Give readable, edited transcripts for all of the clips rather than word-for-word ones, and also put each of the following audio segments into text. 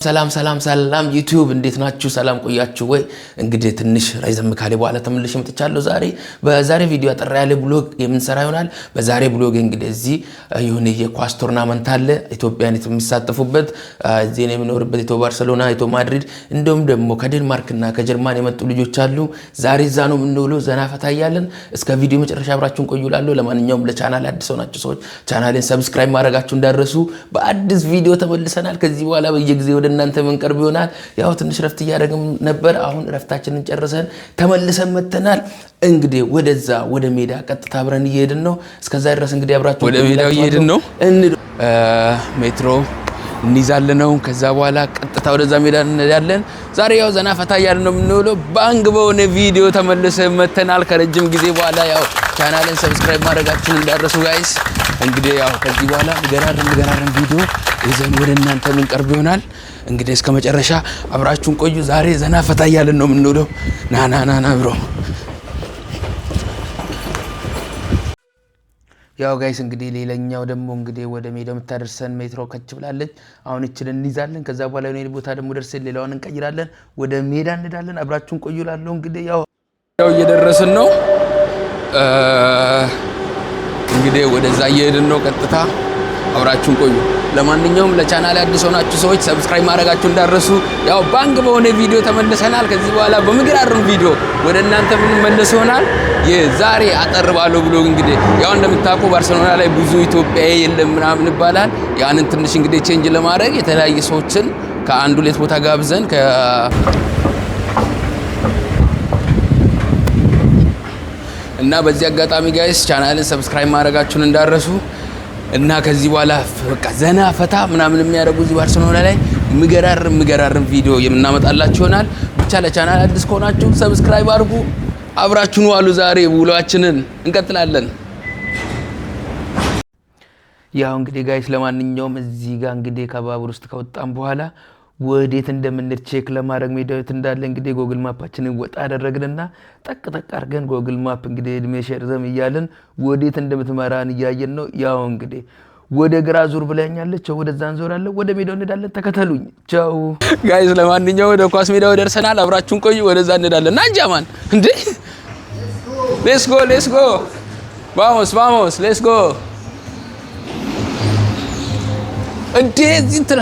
ሰላም ዩቲዩብ እንዴት ናችሁ? ሰላም ቆያችሁ ወይ? እንግዲህ ትንሽ ረዘም ካለ በኋላ ተመልሼ መጥቻለሁ። በዛሬ ቪዲዮ አጠር ያለ ብሎግ የምንሰራ ይሆናል። በዛሬ ብሎግ እንግዲህ እዚህ የሆነ የኳስ ቶርናመንት አለ ኢትዮጵያን የሚሳተፉበት እዚህ ነው የምኖርበት ኢትዮ ባርሴሎና፣ ኢትዮ ማድሪድ እንዲሁም ደግሞ ከዴንማርክና ከጀርመን የመጡ ልጆች አሉ። ዛሬ እዛ ነው የምንውለው፣ ዘና ፈታ እያለን እስከ ቪዲዮ መጨረሻ አብራችሁን ቆዩ እላለሁ። ለማንኛውም ለቻናሌ አዲስ ሆናችሁ ሰዎች ቻናሌን ሰብስክራይብ ማድረጋችሁ እንዳትረሱ። በአዲስ ቪዲዮ ተመልሰናል። ከዚህ በኋላ በየጊዜው እናንተ መንቀርብ ይሆናል። ያው ትንሽ ረፍት እያደረግን ነበር። አሁን ረፍታችንን ጨርሰን ተመልሰን መተናል። እንግዲህ ወደ ሜዳ ቀጥታ አብረን እየሄድን ነው። እስከዛ ድረስ እንግዲህ አብራችሁ ወደ ሜዳው እየሄድን ነው። ሜትሮ እንይዛለን ነው። ከዛ በኋላ ቀጥታ ወደዛ ሜዳ እንሄዳለን። ዛሬ ያው ዘና ፈታ እያልን ነው የምንውለው። ባንግ በሆነ ቪዲዮ ተመልሰን መተናል ከረጅም ጊዜ በኋላ። ያው ቻናሌን ሰብስክራይብ ማድረጋችሁን እንዳትረሱ ጋይስ። እንግዲህ ያው ከዚህ በኋላ ገራረም ቪዲዮ ይዘን ወደ እናንተ መንቀርብ ይሆናል። እንግዲህ እስከ መጨረሻ አብራችሁን ቆዩ። ዛሬ ዘና ፈታ እያልን ነው የምንውለው። ና ብሮ። ያው ጋይስ እንግዲህ ሌላኛው ደግሞ እንግዲህ ወደ ሜዳው የምታደርሰን ሜትሮ ከች ብላለች። አሁን እችልን እንይዛለን። ከዛ በኋላ የሆነ ቦታ ደግሞ ደርሰን ሌላውን እንቀይራለን። ወደ ሜዳ እንሄዳለን። አብራችሁን ቆዩ እላለሁ። እንግዲህ ያው እየደረስን ነው። እንግዲህ ወደዛ እየሄድን ነው ቀጥታ። አብራችሁን ቆዩ። ለማንኛውም ለቻናሌ አዲስ ሆናችሁ ሰዎች ሰብስክራይብ ማድረጋችሁ እንዳትረሱ። ያው ባንግ በሆነ ቪዲዮ ተመልሰናል። ከዚህ በኋላ በሚገራርም ቪዲዮ ወደ እናንተ የምንመለስ ይሆናል። የዛሬ አጠር ባለው ብሎግ እንግዲህ ያው እንደምታውቁ ባርሴሎና ላይ ብዙ ኢትዮጵያዊ የለም ምናምን ይባላል። ያንን ትንሽ እንግዲህ ቼንጅ ለማድረግ የተለያየ ሰዎችን ከአንድ ሁለት ቦታ ጋብዘን እና በዚህ አጋጣሚ ጋይስ ቻናልን ሰብስክራይብ ማድረጋችሁን እንዳትረሱ። እና ከዚህ በኋላ በቃ ዘና ፈታ ምናምን የሚያደርጉ እዚህ ባርሴሎና ላይ ምገራርም ቪዲዮ የምናመጣላችሁ ይሆናል። ብቻ ለቻናል አዲስ ከሆናችሁ ሰብስክራይብ አድርጉ። አብራችሁን ዋሉ። ዛሬ ውሏችንን እንቀጥላለን። ያው እንግዲህ ጋይስ ለማንኛውም እዚህ ጋር እንግዲህ ከባቡር ውስጥ ከወጣን በኋላ ወዴት እንደምንሄድ ቼክ ለማድረግ ሜዳዊት እንዳለ እንግዲህ ጎግል ማፓችንን ወጣ አደረግንና ጠቅ አድርገን ጎግል ማፕ እንግዲህ እድሜ ሸርዘም እያለን ወዴት እንደምትመራን እያየን ነው። ያው እንግዲህ ወደ ግራ ዙር ብለኛለች። ወደዛ እንዞራለን። ወደ ሜዳው እንሄዳለን። ተከተሉኝ። ቻው ጋይስ። ለማንኛውም ወደ ኳስ ሜዳው ደርሰናል። አብራችሁን ቆዩ። ወደዛ እንሄዳለን። ናንጃማን እንዴ ሌትስ ጎ vamos ሌትስ ጎ እንዴ እዚህ እንትና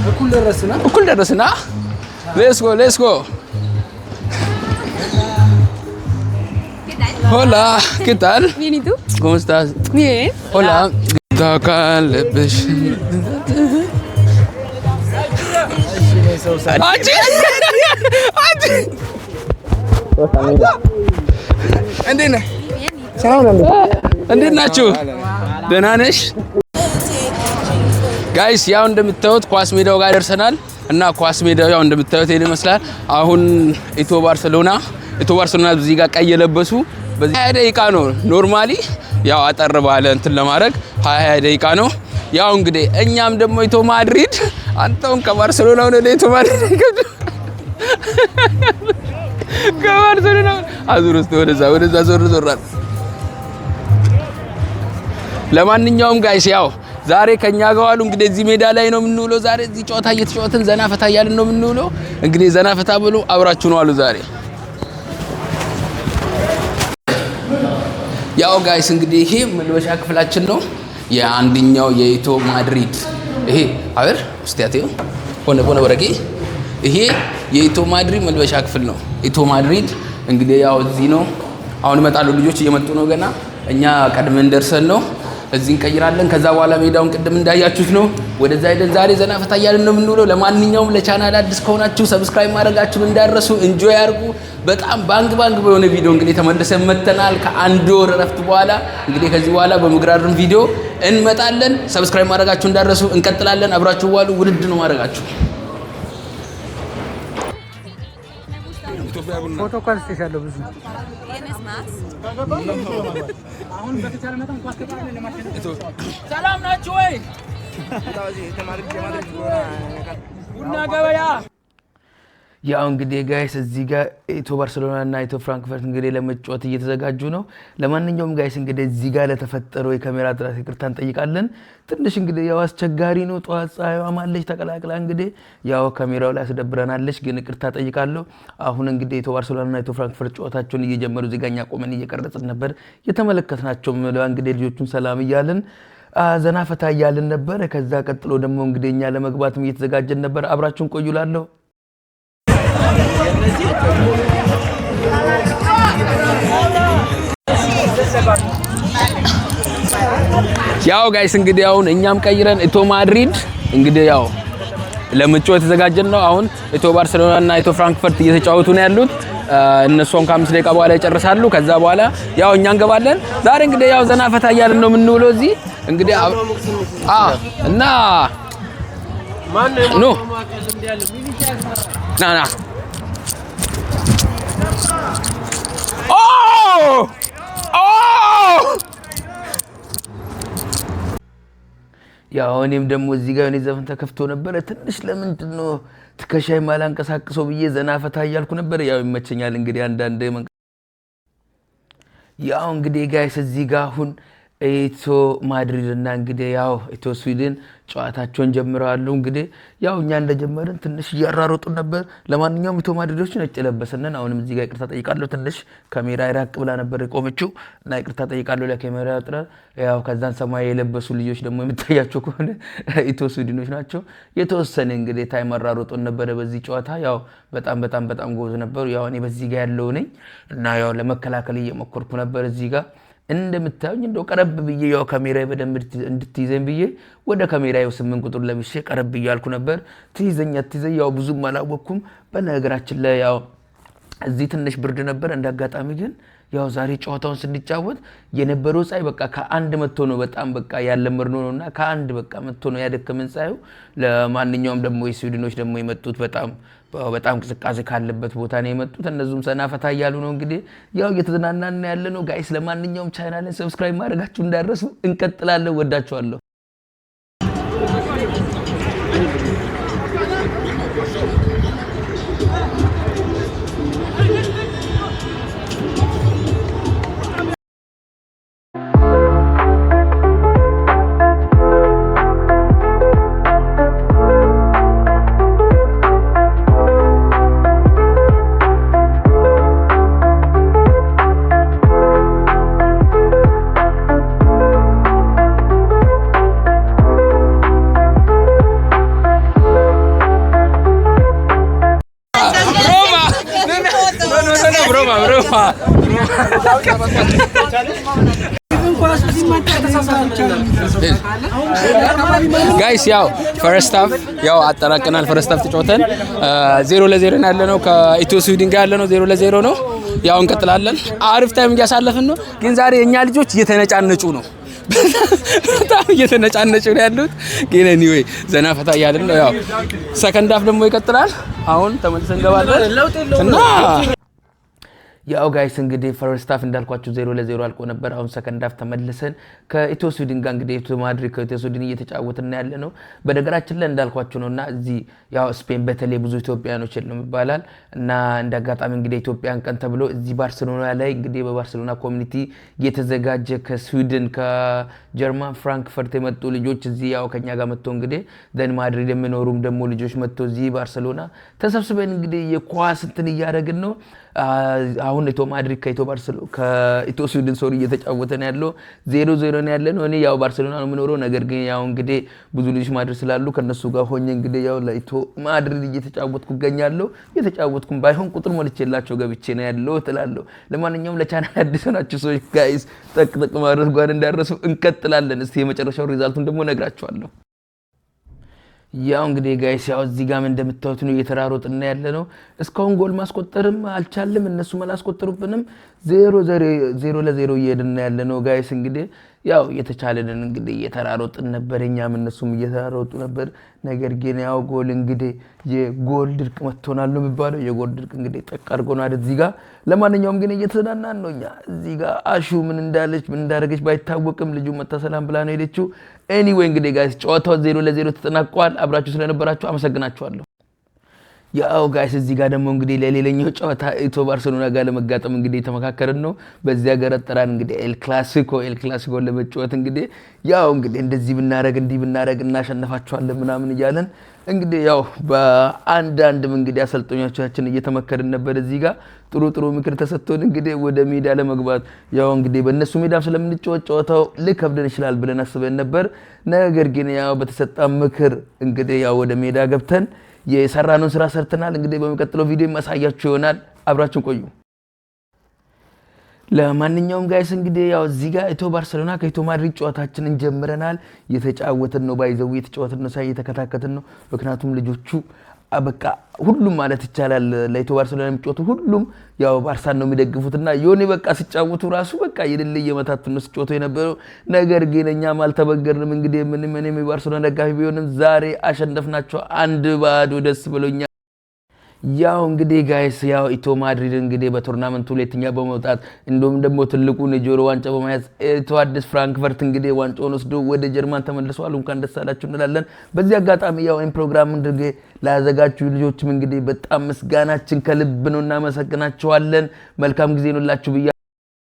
እኩል ደረስና ሌትስ ጎ Hola, ¿qué tal? Bien, ¿y tú? ¿Cómo estás? Bien. Hola. Takallebish. Aji. እንዴት ናችሁ? ደህና ነሽ? ጋይስ ያው እንደምታዩት ኳስ ሜዳው ጋር ደርሰናል እና ኳስ ሜዳው ያው እንደምታዩት ይሄን ይመስላል። አሁን ኢትዮ ባርሴሎና እዚህ ጋር ቀይ የለበሱ በዚህ 20 ደቂቃ ነው ኖርማሊ ያው አጠር ባለ እንትን ለማድረግ 20 ደቂቃ ነው። ያው እንግዲህ እኛም ደግሞ ኢትዮ ማድሪድ አንተውን ከባርሴሎና ወደ ኢትዮ ማድሪድ ከባርሴሎና አዙር ውስጥ ወደዛ ዞራል። ለማንኛውም ጋይስ ያው ዛሬ ከኛ ጋር ዋሉ። እንግዲህ እዚህ ሜዳ ላይ ነው የምንውለው። ዛሬ እዚህ ጨዋታ እየተጫወትን ዘና ፈታ እያልን ነው የምንውለው። እንግዲህ ዘና ፈታ ብሎ አብራችሁን ዋሉ ዛሬ። ያው ጋይስ እንግዲህ ይሄ መልበሻ ክፍላችን ነው የአንደኛው የኢትዮ ማድሪድ። ይሄ አበር እስቲያቴ ሆነ ወረቂ ይሄ የኢትዮ ማድሪድ መልበሻ ክፍል ነው። ኢትዮ ማድሪድ እንግዲህ ያው እዚህ ነው። አሁን ይመጣሉ ልጆች እየመጡ ነው ገና። እኛ ቀድመን ደርሰን ነው እዚህ እንቀይራለን። ከዛ በኋላ ሜዳውን ቅድም እንዳያችሁት ነው ወደዛ ሄደን ዛሬ ዘና ፈታ እያልን ነው የምንውለው። ለማንኛውም ለቻናል አዲስ ከሆናችሁ ሰብስክራይብ ማድረጋችሁን እንዳትረሱ። ኢንጆይ አድርጉ። በጣም ባንግ በሆነ ቪዲዮ እንግዲህ ተመልሰን መተናል ከአንድ ወር እረፍት በኋላ። እንግዲህ ከዚህ በኋላ በሚገራርም ቪዲዮ እንመጣለን። ሰብስክራይብ ማድረጋችሁን እንዳትረሱ። እንቀጥላለን። አብራችሁ ዋሉ። ውድድ ነው ማድረጋችሁ። ፎቶ ካንስተሻለሁ ብዙ ሰላም ናችሁ ወይ? ቡና ገበያ ያው እንግዲህ ጋይስ እዚህ ጋር ኢትዮ ባርሴሎና እና ኢትዮ ፍራንክፈርት እንግዲህ ለመጫወት እየተዘጋጁ ነው። ለማንኛውም ጋይስ እንግዲህ እዚህ ጋር ለተፈጠረው የካሜራ ጥራት ይቅርታ እንጠይቃለን። ትንሽ እንግዲህ ያው አስቸጋሪ ነው። ጠዋት ፀሐይዋ ማለች ተቀላቅላ እንግዲህ ያው ካሜራው ላይ አስደብረናለች፣ ግን ይቅርታ ጠይቃለሁ። አሁን እንግዲህ ኢትዮ ባርሴሎና እና ኢትዮ ፍራንክፈርት ጨዋታቸውን እየጀመሩ እዚህ ጋር እኛ ቆመን እየቀረጽን ነበር የተመለከትናቸው። እንግዲህ ልጆቹን ሰላም እያልን ዘና ፈታ እያልን ነበር። ከዛ ቀጥሎ ደግሞ እንግዲህ እኛ ለመግባትም እየተዘጋጀን ነበር። አብራችሁን ቆዩላለሁ። ያው ጋይስ እንግዲህ አሁን እኛም ቀይረን ኢትዮ ማድሪድ እንግዲህ ያው ለመጫወት የተዘጋጀን ነው። አሁን ኢትዮ ባርሴሎና እና ኢትዮ ፍራንክፈርት እየተጫወቱ ነው ያሉት። እነሱም ከ5 ደቂቃ በኋላ ይጨርሳሉ። ከዛ በኋላ ያው እኛ እንገባለን። ዛሬ እንግዲህ ያው ዘና ፈታ እያልን ነው የምንውለው እዚህ እንግዲህ እና ኖ ና ያው እኔም ደግሞ እዚህ ጋር እኔ ዘፈን ተከፍቶ ነበር። ትንሽ ለምንድነው ትከሻይ ማላንቀሳቅሰው ብዬ ዘና ፈታ እያልኩ ነበር። ያው ይመቸኛል እንግዲህ አንዳንድ ያው እንግዲህ ጋይስ እዚህ ጋር አሁን ኢትዮ ማድሪድ እና እንግዲህ ያው ኢትዮ ስዊድን ጨዋታቸውን ጀምረዋል። እንግዲህ ያው እኛ እንደጀመርን ትንሽ እያራሮጡ ነበር። ለማንኛውም ኢትዮ ማድሪዶች ነጭ ለበሰነን። አሁንም እዚህ ጋር ይቅርታ ጠይቃለሁ። ትንሽ ካሜራ ይራቅ ብላ ነበር የቆመችው እና ይቅርታ ጠይቃለሁ ለካሜራ ጥረት። ያው ከዛን ሰማያዊ የለበሱ ልጆች ደግሞ የምታያቸው ከሆነ ኢትዮ ስዊድኖች ናቸው። የተወሰነ እንግዲህ ታይም አራሮጡን ነበር በዚህ ጨዋታ። ያው በጣም ጎዝ ነበሩ። ያው እኔ በዚህ ጋር ያለው ነኝ እና ያው ለመከላከል እየሞከርኩ ነበር እዚህ ጋር እንደምታዩኝ እንደው ቀረብ ብዬ ያው ካሜራዬ በደንብ እንድትይዘኝ ብዬ ወደ ካሜራዬ 8 ቁጥር ለብሼ ቀረብ ብያልኩ ነበር። ትይዘኝ ያው ብዙም አላወቅኩም። በነገራችን ላይ ያው እዚህ ትንሽ ብርድ ነበር። እንዳጋጣሚ ግን ያው ዛሬ ጨዋታውን ስንጫወት የነበረው ፀሐይ በቃ ከአንድ መጥቶ ነው በጣም በቃ ያለመርኖ ነውና ከአንድ በቃ መጥቶ ነው ያደከመን ፀሐዩ። ለማንኛውም ደግሞ የስዊድኖች ደግሞ የመጡት በጣም ቅዝቃዜ ካለበት ቦታ ነው የመጡት። እነሱም ሰናፈታ እያሉ ነው እንግዲህ ያው እየተዝናናን ያለ ነው ጋይስ። ለማንኛውም ቻናልን ሰብስክራይብ ማድረጋችሁ እንዳትረሱ። እንቀጥላለን። ወዳችኋለሁ። ጋይስ ያው ፈርስት ሃፍ ያው አጠራቀናል። ፈርስት ሃፍ ተጫውተን 0-0 ነው ያለነው። ከኢትዮ ስዊድን ጋር ያለነው 0-0 ነው። ያው እንቀጥላለን። አሪፍ ታይም እያሳለፍን ነው። ግን ዛሬ የኛ ልጆች እየተነጫነጩ ነው። በጣም እየተነጫነጩ ነው ያሉት። ግን ኤኒዌይ ዘና ፈታ እያልን ነው። ያው ሰከንድ ሃፍ ደግሞ ይቀጥላል። አሁን ተመልሰን እንገባለን እና ያው ጋይስ እንግዲህ ፈርስት ሃፍ እንዳልኳችሁ 0-0 አልቆ ነበር። አሁን ሰከንድ ሃፍ ተመልሰን ከኢትዮ ስዊድን ጋር እንግዲህ ኢትዮ ማድሪድ ከኢትዮ ስዊድን እየተጫወትን ያለ ነው። በነገራችን ላይ እንዳልኳችሁ ነውና እዚህ ያው ስፔን በተለይ ብዙ ኢትዮጵያኖች የሉም ይባላል እና እንደአጋጣሚ እንግዲህ ኢትዮጵያን ቀን ተብሎ እዚህ ባርሴሎና ላይ እንግዲህ በባርሴሎና ኮሚኒቲ የተዘጋጀ ከስዊድን ከጀርመን ፍራንክፈርት የመጡ ልጆች እዚህ ያው ከኛ ጋር መጥቶ እንግዲህ ደን ማድሪድ የሚኖሩም ደግሞ ልጆች መጥቶ እዚህ ባርሴሎና ተሰብስበን እንግዲህ የኳስ እንትን እያደረግን ነው። አሁን ኢትዮ ማድሪድ ከኢትዮ ስዊድን ሶሪ እየተጫወተ ነው ያለው 0-0 ነው ያለው። እኔ ያው ባርሴሎና ነው የምኖረው። ነገር ግን ያው እንግዲህ ብዙ ልጆች ማድሪድ ስላሉ ከነሱ ጋር ሆኜ እንግዲህ ያው ለኢትዮ ማድሪድ እየተጫወትኩ እገኛለሁ። እየተጫወትኩም ባይሆን ቁጥር ሞልቼላቸው ገብቼ ነው ያለው እላለሁ። ለማንኛውም ለቻናል አዲስ ናችሁ ሰዎች ጋይስ ጠቅጠቅ ማድረግ ጋር እንዳረሱ እንቀጥላለን። እስቲ የመጨረሻው ሪዛልቱን ደግሞ ነግራችኋለሁ። ያው እንግዲህ ጋይስ ያው እዚህ ጋር እንደምታዩት ነው እየተራሮጥና ያለ ነው። እስካሁን ጎል ማስቆጠርም አልቻለም። እነሱ አላስቆጠሩብንም። 0-0 እየሄድን ያለ ነው ጋይስ። እንግዲህ ያው የተቻለንን እንግዲህ እየተራሮጥን ነበር። እኛም እነሱም እየተራሮጡ ነበር። ነገር ግን ያው ጎል እንግዲህ የጎል ድርቅ መጥቶናል ነው የሚባለው። የጎል ድርቅ እንግዲህ ጠቅ አድርጎናል እዚህ ጋር። ለማንኛውም ግን እየተዝናናን ነው እኛ እዚህ ጋር። አሹ ምን እንዳደረገች ባይታወቅም ልጁ መታ ሰላም ብላ ነው ሄደችው። ኤኒዌይ እንግዲህ ጋይስ ጨዋታው 0-0 ተጠናቋል። አብራችሁ ስለነበራችሁ አመሰግናችኋለሁ። ያው ጋይስ እዚህ ጋር ደግሞ እንግዲህ ለሌላኛው ጨዋታ ኢቶ ባርሴሎና ጋር ለመጋጠም እንግዲህ ተመካከርን ነው። በዚህ ሀገር አጠራን እንግዲህ ኤል ክላሲኮ ለመጫወት እንግዲህ ያው እንግዲህ እንደዚህ ብናረግ እንዲህ ብናረግ እናሸንፋቸዋለን ምናምን እያለን እንግዲህ ያው በአንዳንድ እንግዲህ አሰልጣኞቻችን እየተመከርን ነበር። እዚህ ጋር ጥሩ ምክር ተሰጥቶን እንግዲህ ወደ ሜዳ ለመግባት ያው እንግዲህ በእነሱ ሜዳም ስለምንጫወት ጨዋታው ሊከብደን ይችላል ብለን አስበን ነበር። ነገር ግን ያው በተሰጣ ምክር እንግዲህ ያው ወደ ሜዳ ገብተን የሰራነውን ስራ ሰርተናል። እንግዲህ በሚቀጥለው ቪዲዮ ማሳያችሁ ይሆናል። አብራችሁን ቆዩ። ለማንኛውም ጋይስ እንግዲህ ያው እዚህ ጋር ኢቶ ባርሴሎና ከኢቶ ማድሪድ ጨዋታችንን ጀምረናል። የተጫወትን ነው ባይዘው የተጫወትን ነው እየተከታተልን ነው። ምክንያቱም ልጆቹ በቃ ሁሉም ማለት ይቻላል ለኢቶ ባርሴሎና የሚጫወቱ ሁሉም ያው ባርሳን ነው የሚደግፉትና ዮኒ በቃ ሲጫወቱ ራሱ በቃ የድል የመታቱ ነው ሲጫወቱ የነበረው። ነገር ግን እኛም አልተበገርንም። እንግዲህ ምንም የባርሴሎና ደጋፊ ቢሆንም ዛሬ አሸነፍናቸው 1-0 ደስ ብሎኛል። ያው እንግዲህ ጋይስ ያው ኢቶ ማድሪድ እንግዲህ በቱርናመንቱ ሁለተኛ በመውጣት እንደውም ደግሞ ትልቁን የጆሮ ዋንጫ በመያዝ ኢቶ አዲስ ፍራንክፈርት እንግዲህ ዋንጫውን ወስዶ ወደ ጀርመን ተመልሰዋል። እንኳን ደስ አላችሁ እንላለን። በዚህ አጋጣሚ ያው ፕሮግራም እንግዲህ ላዘጋጁ ልጆችም እንግዲህ በጣም ምስጋናችን ከልብ ነው፣ እናመሰግናቸዋለን። መልካም ጊዜ ነው ላችሁ ብያ